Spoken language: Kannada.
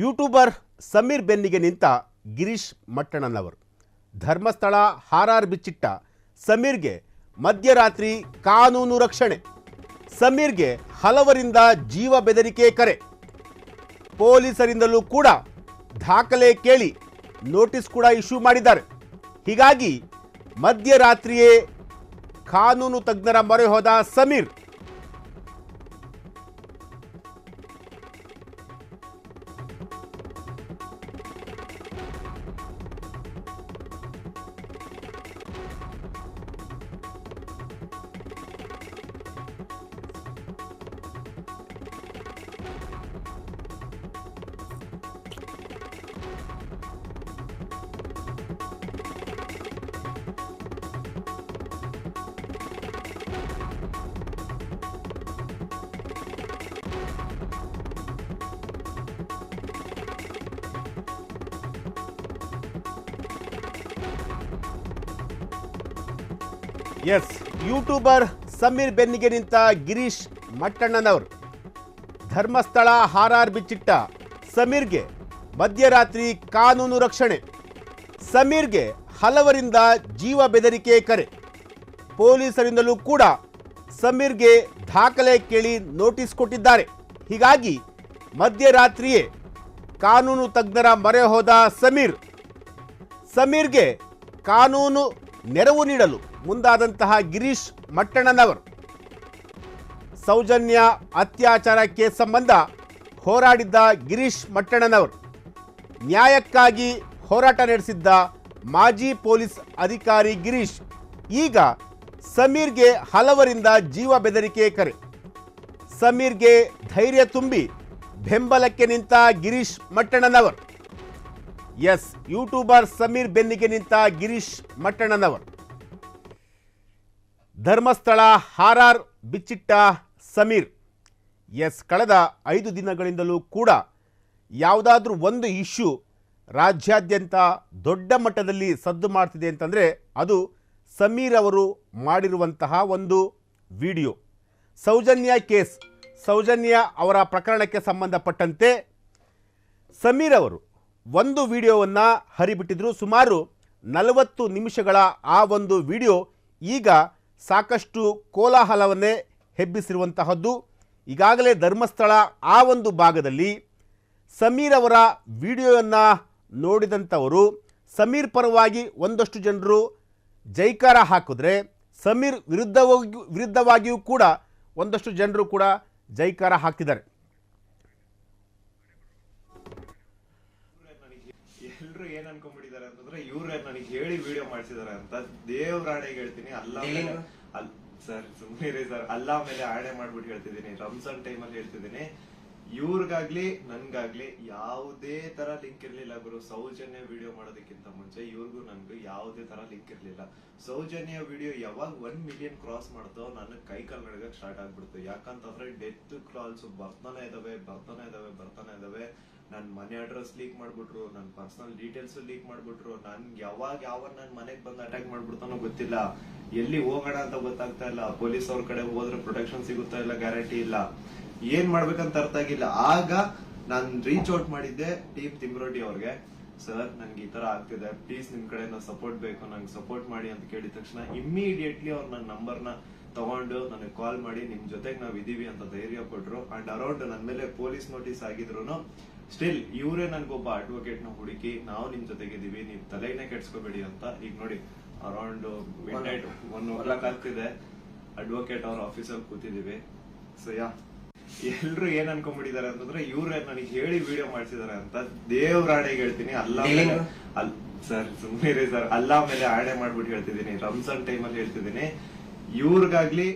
ಯೂಟ್ಯೂಬರ್ ಸಮೀರ್ ಬೆನ್ನಿಗೆ ನಿಂತ ಗಿರೀಶ್ ಮಟ್ಟಣ್ಣನವರು. ಧರ್ಮಸ್ಥಳ ಹಾರಾರ್ ಬಿಚ್ಚಿಟ್ಟ ಸಮೀರ್ಗೆ ಮಧ್ಯರಾತ್ರಿ ಕಾನೂನು ರಕ್ಷಣೆ. ಸಮೀರ್ಗೆ ಹಲವರಿಂದ ಜೀವ ಬೆದರಿಕೆ ಕರೆ. ಪೊಲೀಸರಿಂದಲೂ ಕೂಡ ದಾಖಲೆ ಕೇಳಿ ನೋಟಿಸ್ ಕೂಡ ಇಶ್ಯೂ ಮಾಡಿದ್ದಾರೆ. ಹೀಗಾಗಿ ಮಧ್ಯರಾತ್ರಿಯೇ ಕಾನೂನು ತಜ್ಞರ ಮೊರೆ ಹೋದ ಸಮೀರ್. ಎಸ್, ಯೂಟ್ಯೂಬರ್ ಸಮೀರ್ ಬೆನ್ನಿಗೆ ನಿಂತ ಗಿರೀಶ್ ಮಟ್ಟಣ್ಣನವರು. ಧರ್ಮಸ್ಥಳ ಹಾರಾರ್ ಬಿಚ್ಚಿಟ್ಟ ಸಮೀರ್ಗೆ ಮಧ್ಯರಾತ್ರಿ ಕಾನೂನು ರಕ್ಷಣೆ. ಸಮೀರ್ಗೆ ಹಲವರಿಂದ ಜೀವ ಬೆದರಿಕೆ ಕರೆ. ಪೊಲೀಸರಿಂದಲೂ ಕೂಡ ಸಮೀರ್ಗೆ ದಾಖಲೆ ಕೇಳಿ ನೋಟಿಸ್ ಕೊಟ್ಟಿದ್ದಾರೆ. ಹೀಗಾಗಿ ಮಧ್ಯರಾತ್ರಿಯೇ ಕಾನೂನು ತಜ್ಞರ ಮೊರೆ ಹೋದ ಸಮೀರ್ಗೆ ಕಾನೂನು ನೆರವು ನೀಡಲು ಮುಂದಾದಂತಹ ಗಿರೀಶ್ ಮಟ್ಟಣ್ಣನವರು. ಸೌಜನ್ಯ ಅತ್ಯಾಚಾರ ಕೇಸ್ ಸಂಬಂಧ ಹೋರಾಡಿದ್ದ ಗಿರೀಶ್ ಮಟ್ಟಣ್ಣನವರು ನ್ಯಾಯಕ್ಕಾಗಿ ಹೋರಾಟ ನಡೆಸಿದ್ದ ಮಾಜಿ ಪೊಲೀಸ್ ಅಧಿಕಾರಿ ಗಿರೀಶ್ ಈಗ ಸಮೀರ್ಗೆ ಹಲವರಿಂದ ಜೀವ ಬೆದರಿಕೆ ಕರೆ. ಸಮೀರ್ಗೆ ಧೈರ್ಯ ತುಂಬಿ ಬೆಂಬಲಕ್ಕೆ ನಿಂತ ಗಿರೀಶ್ ಮಟ್ಟಣ್ಣನವರು. ಎಸ್, ಯೂಟ್ಯೂಬರ್ ಸಮೀರ್ ಬೆನ್ನಿಗೆ ನಿಂತ ಗಿರೀಶ್ ಮಟ್ಟಣ್ಣನವರು. ಧರ್ಮಸ್ಥಳ ಹಾರಾರ್ ಬಿಚ್ಚಿಟ್ಟ ಸಮೀರ್. ಎಸ್, ಕಳೆದ 5 ದಿನಗಳಿಂದಲೂ ಕೂಡ ಯಾವುದಾದ್ರೂ ಒಂದು ಇಶ್ಯೂ ರಾಜ್ಯಾದ್ಯಂತ ದೊಡ್ಡ ಮಟ್ಟದಲ್ಲಿ ಸದ್ದು ಮಾಡ್ತಿದೆ ಅಂತಂದರೆ ಅದು ಸಮೀರ್ ಅವರು ಮಾಡಿರುವಂತಹ ಒಂದು ವಿಡಿಯೋ. ಸೌಜನ್ಯ ಕೇಸ್, ಸೌಜನ್ಯ ಅವರ ಪ್ರಕರಣಕ್ಕೆ ಸಂಬಂಧಪಟ್ಟಂತೆ ಸಮೀರ್ ಅವರು ಒಂದು ವಿಡಿಯೋವನ್ನು ಹರಿಬಿಟ್ಟಿದ್ರು. ಸುಮಾರು 40 ನಿಮಿಷಗಳ ಆ ಒಂದು ವಿಡಿಯೋ ಈಗ ಸಾಕಷ್ಟು ಕೋಲಾಹಲವನ್ನೇ ಹೆಬ್ಬಿಸಿರುವಂತಹದ್ದು. ಈಗಾಗಲೇ ಧರ್ಮಸ್ಥಳ ಆ ಒಂದು ಭಾಗದಲ್ಲಿ ಸಮೀರ್ ಅವರ ವಿಡಿಯೋವನ್ನು ನೋಡಿದಂಥವರು ಸಮೀರ್ ಪರವಾಗಿ ಒಂದಷ್ಟು ಜನರು ಜೈಕಾರ ಹಾಕಿದ್ರೆ, ಸಮೀರ್ ವಿರುದ್ಧವಾಗಿಯೂ ಕೂಡ ಒಂದಷ್ಟು ಜನರು ಕೂಡ ಜೈಕಾರ ಹಾಕ್ತಿದ್ದಾರೆ. ಎಲ್ರು ಏನ್ ಅನ್ಕೊಂಡ್ಬಿಟ್ಟಿದ್ದಾರೆ ಅಂತಂದ್ರೆ ಇವ್ರೆ ನನಗೆ ಹೇಳಿ ವಿಡಿಯೋ ಮಾಡಿಸಿದಾರೆ ಅಂತ. ದೇವ್ರಾಣೆಗೆ ಹೇಳ್ತೀನಿ, ಸರ್ ಸುಮ್ಮನೆ ಸರ್, ಅಲ್ಲಾ ಮೇಲೆ ಆಣೆ ಮಾಡ್ಬಿಟ್ಟು ಹೇಳ್ತಿದ್ದೀನಿ. ರಂಜಾನ್ ಟೈಮಲ್ಲಿ ಹೇಳ್ತಿದ್ದೀನಿ, ಇವ್ರಿಗಾಗ್ಲಿ ನನ್ಗಾಗ್ಲಿ ಯಾವುದೇ ತರ ಲಿಂಕ್ ಇರ್ಲಿಲ್ಲ ಗುರು. ಸೌಜನ್ಯ ವಿಡಿಯೋ ಮಾಡೋದಕ್ಕಿಂತ ಮುಂಚೆ ಇವ್ರಿಗೂ ನನ್ಗೂ ಯಾವುದೇ ತರ ಲಿಂಕ್ ಇರ್ಲಿಲ್ಲ. ಸೌಜನ್ಯ ವಿಡಿಯೋ ಯಾವಾಗ 1 ಮಿಲಿಯನ್ ಕ್ರಾಸ್ ಮಾಡ್ತೋ ನನಗೆ ಕೈ ಕಾಲ್ ನಡಗಕ್ ಸ್ಟಾರ್ಟ್ ಆಗ್ಬಿಡ್ತು. ಯಾಕಂತಂದ್ರೆ ಡೆತ್ ಕಾಲ್ಸ್ ಬರ್ತಾನೆ ಇದಾವೆ. ನನ್ ಮನೆ ಅಡ್ರೆಸ್ ಲೀಕ್ ಮಾಡ್ಬಿಟ್ರು, ನನ್ ಪರ್ಸನಲ್ ಡೀಟೇಲ್ಸ್ ಲೀಕ್ ಮಾಡ್ಬಿಟ್ರು. ನನ್ಗೆ ಯಾವಾಗ ನನ್ ಮನೆಗ್ ಬಂದು ಅಟ್ಯಾಕ್ ಮಾಡ್ಬಿಡ್ತಾನೋ ಗೊತ್ತಿಲ್ಲ. ಎಲ್ಲಿ ಹೋಗೋಣ ಅಂತ ಗೊತ್ತಾಗ್ತಾ ಇಲ್ಲ. ಪೊಲೀಸ್ ಅವ್ರ ಕಡೆ ಹೋದ್ರೆ ಪ್ರೊಟೆಕ್ಷನ್ ಸಿಗುತ್ತಾ ಇಲ್ಲ, ಗ್ಯಾರಂಟಿ ಇಲ್ಲ. ಏನ್ ಮಾಡ್ಬೇಕಂತ ಅರ್ಥ ಆಗಿಲ್ಲ. ಆಗ ನಾನ್ ರೀಚ್ ಔಟ್ ಮಾಡಿದ್ದೆ ಟೀಮ್ ತಿಮ್ರೋಟಿ ಅವ್ರಿಗೆ. ಸರ್ ನನ್ಗೆ ಈ ತರ ಆಗ್ತಿದೆ, ಪ್ಲೀಸ್ ನಿಮ್ ಕಡೆ ಸಪೋರ್ಟ್ ಬೇಕು, ನಂಗೆ ಸಪೋರ್ಟ್ ಮಾಡಿ ಅಂತ ಕೇಳಿದ ತಕ್ಷಣ ಇಮಿಡಿಯೇಟ್ಲಿ ಅವ್ರು ನನ್ನ ನಂಬರ್ನ ತಗೊಂಡು ನನಗೆ ಕಾಲ್ ಮಾಡಿ ನಿಮ್ ಜೊತೆಗೆ ನಾವ್ ಇದೀವಿ ಅಂತ ಧೈರ್ಯ ಕೊಟ್ರು. ಅಂಡ್ ಅರೌಂಡ್ ನನ್ ಮೇಲೆ ಪೊಲೀಸ್ ನೋಟಿಸ್ ಆಗಿದ್ರು ಸ್ಟಿಲ್ ಇವರೇ ನನ್ಗೊಬ್ಬ ಅಡ್ವೊಕೇಟ್ ನ ಹುಡುಕಿ ನಾವು ನಿಮ್ ಜೊತೆಗಿದೀವಿ, ನೀವ್ ತಲೆನೇ ಕೆಡ್ಸ್ಕೋಬೇಡಿ ಅಂತ. ಈಗ ನೋಡಿ ಅರೌಂಡ್ ಮಿಡ್ ನೈಟ್ 1:00 ಆಗ್ತಿದೆ, ಅಡ್ವೊಕೇಟ್ ಅವ್ರ ಆಫೀಸಲ್ಲಿ ಕೂತಿದೀವಿ. ಸೊ ಎಲ್ರು ಏನ್ ಅನ್ಕೊಂಡ್ಬಿಟ್ಟಿದ್ದಾರೆ ಅಂತಂದ್ರೆ ಇವ್ರೆ ನನಗೆ ಹೇಳಿ ವಿಡಿಯೋ ಮಾಡಿಸಿದಾರೆ ಅಂತ. ದೇವ್ರಾಣೆಗೆ ಹೇಳ್ತೀನಿ, ಸರ್ ಸುಮ್ಮನೆ ಸರ್, ಅಲ್ಲಾ ಮೇಲೆ ಆಣೆ ಮಾಡ್ಬಿಟ್ಟು ಹೇಳ್ತಿದ್ದೀನಿ. ರಂಜಾನ್ ಟೈಮಲ್ಲಿ ಹೇಳ್ತಿದ್ದೀನಿ, ಇವ್ರಿಗಾಗ್ಲಿ